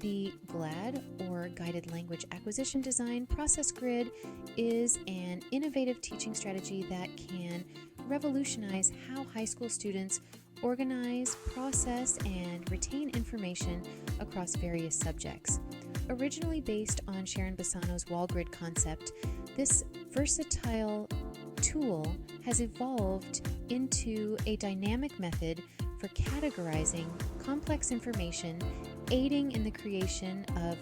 The GLAD, or Guided Language Acquisition Design Process Grid, is an innovative teaching strategy that can revolutionize how high school students organize, process, and retain information across various subjects. Originally based on Sharon Bassano's wall grid concept, this versatile tool has evolved into a dynamic method for categorizing complex information, aiding in the creation of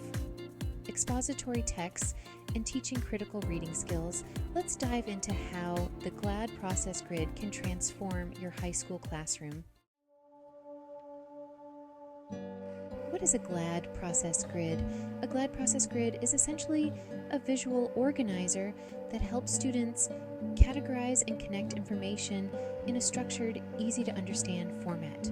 expository texts, and teaching critical reading skills. Let's dive into how the GLAD process grid can transform your high school classroom. What is a GLAD process grid? A GLAD process grid is essentially a visual organizer that helps students categorize and connect information in a structured, easy-to-understand format.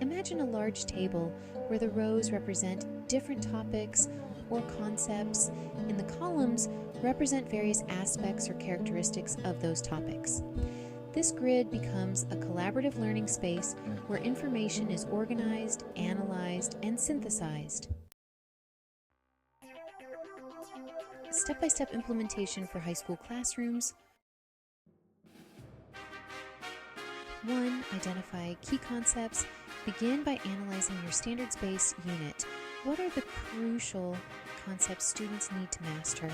Imagine a large table where the rows represent different topics or concepts, and the columns represent various aspects or characteristics of those topics. This grid becomes a collaborative learning space where information is organized, analyzed, and synthesized. Step-by-step implementation for high school classrooms. 1. Identify key concepts. Begin by analyzing your standards-based unit. What are the crucial concepts students need to master?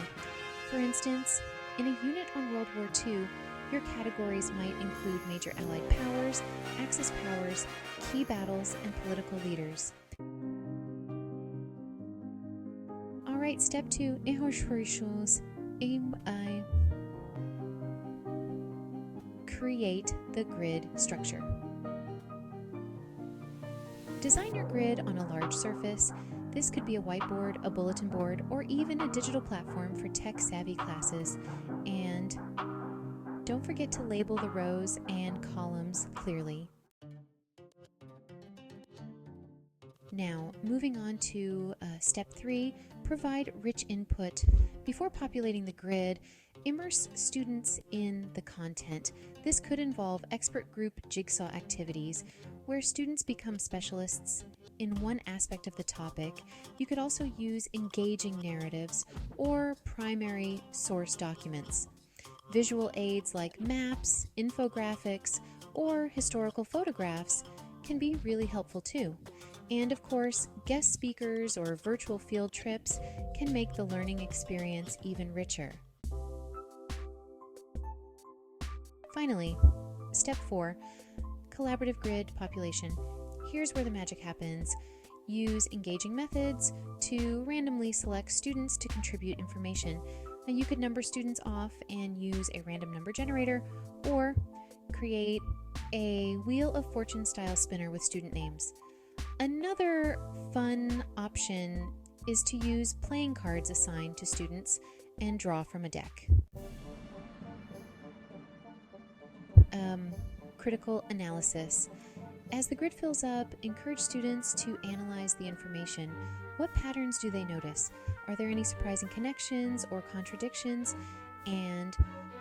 For instance, in a unit on World War II, your categories might include major Allied powers, Axis powers, key battles, and political leaders. Alright, step 2, create the grid structure. Design your grid on a large surface. This could be a whiteboard, a bulletin board, or even a digital platform for tech-savvy classes. And don't forget to label the rows and columns clearly. Now, moving on to step 3, provide rich input. Before populating the grid, immerse students in the content. This could involve expert group jigsaw activities where students become specialists in one aspect of the topic. You could also use engaging narratives or primary source documents. Visual aids like maps, infographics, or historical photographs can be really helpful too. And of course, guest speakers or virtual field trips can make the learning experience even richer. Finally, step 4, collaborative grid population. Here's where the magic happens. Use engaging methods to randomly select students to contribute information. Now you could number students off and use a random number generator, or create a Wheel of Fortune style spinner with student names. Another fun option is to use playing cards assigned to students and draw from a deck. Critical analysis. As the grid fills up, encourage students to analyze the information. What patterns do they notice? Are there any surprising connections or contradictions? And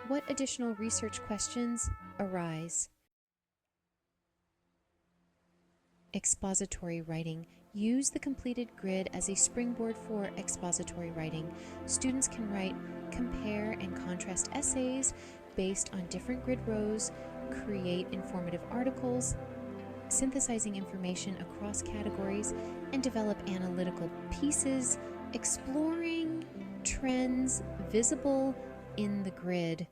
what additional research questions arise? Expository writing. Use the completed grid as a springboard for expository writing. Students can write compare and contrast essays based on different grid rows, create informative articles, synthesizing information across categories, and develop analytical pieces, exploring trends visible in the grid.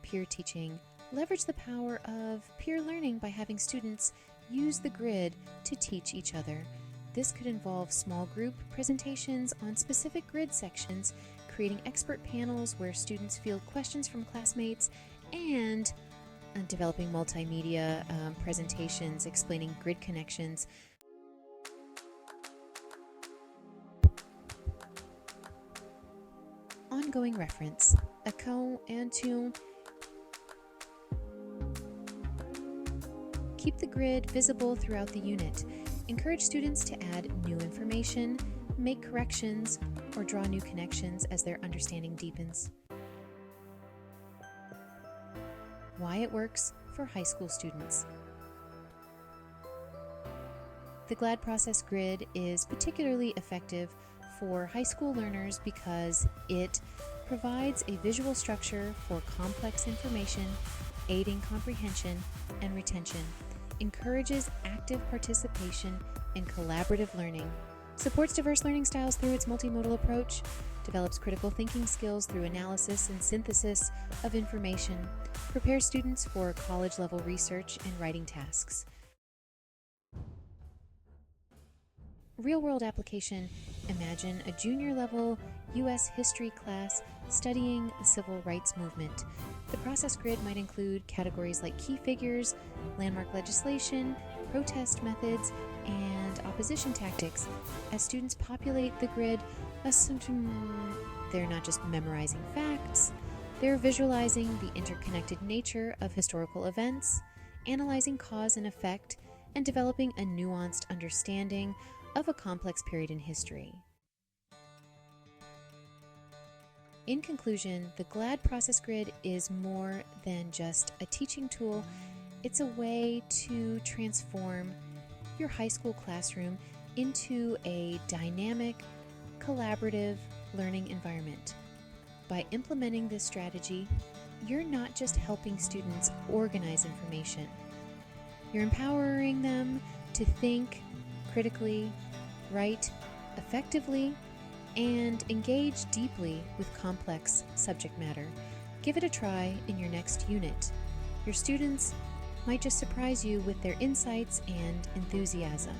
Peer teaching. Leverage the power of peer learning by having students use the grid to teach each other. This could involve small group presentations on specific grid sections, creating expert panels where students field questions from classmates, and developing multimedia presentations explaining grid connections. Ongoing reference. Keep the grid visible throughout the unit. Encourage students to add new information, make corrections, or draw new connections as their understanding deepens. Why it works for high school students. The GLAD process grid is particularly effective for high school learners because it provides a visual structure for complex information, aiding comprehension and retention, encourages active participation and collaborative learning, supports diverse learning styles through its multimodal approach, develops critical thinking skills through analysis and synthesis of information, prepares students for college-level research and writing tasks. Real-world application: imagine a junior-level U.S. history class studying the civil rights movement. The process grid might include categories like key figures, landmark legislation, protest methods, and opposition tactics. As students populate the grid, they're not just memorizing facts, they're visualizing the interconnected nature of historical events, analyzing cause and effect, and developing a nuanced understanding of a complex period in history. In conclusion, the GLAD process grid is more than just a teaching tool. It's a way to transform your high school classroom into a dynamic, collaborative learning environment. By implementing this strategy, you're not just helping students organize information. You're empowering them to think critically, write effectively, and engage deeply with complex subject matter. Give it a try in your next unit. Your students might just surprise you with their insights and enthusiasm.